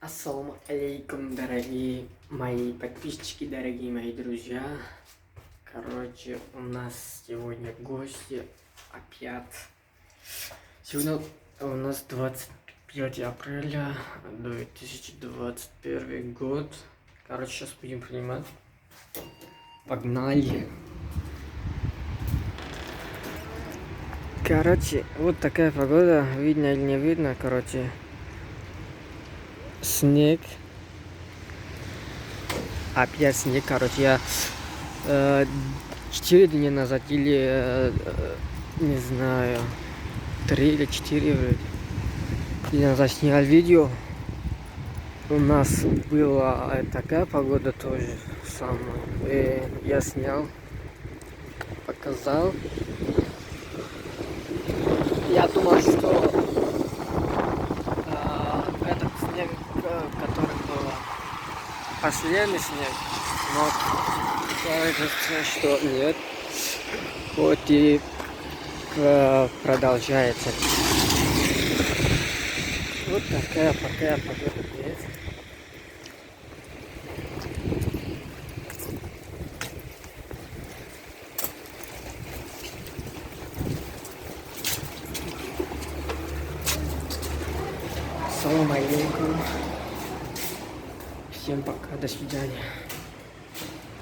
Ассаламу алейкум, дорогие мои подписчики, дорогие мои друзья. Короче, у нас сегодня гости опять. Сегодня у нас 25 апреля 2021 год. Короче, сейчас будем принимать. Погнали. Короче, вот такая погода. Видно или не видно, короче. Снег. Опять снег, короче, я 4 дня назад или не знаю, 3 или 4 вроде, я назад снял видео. У нас была такая погода тоже самая. И я снял, показал. Я думал, что этот снег, который был последний снег, но кажется, что нет. Вот и продолжается. Вот такая погода есть. Салам алейкум. Всем пока, до свидания.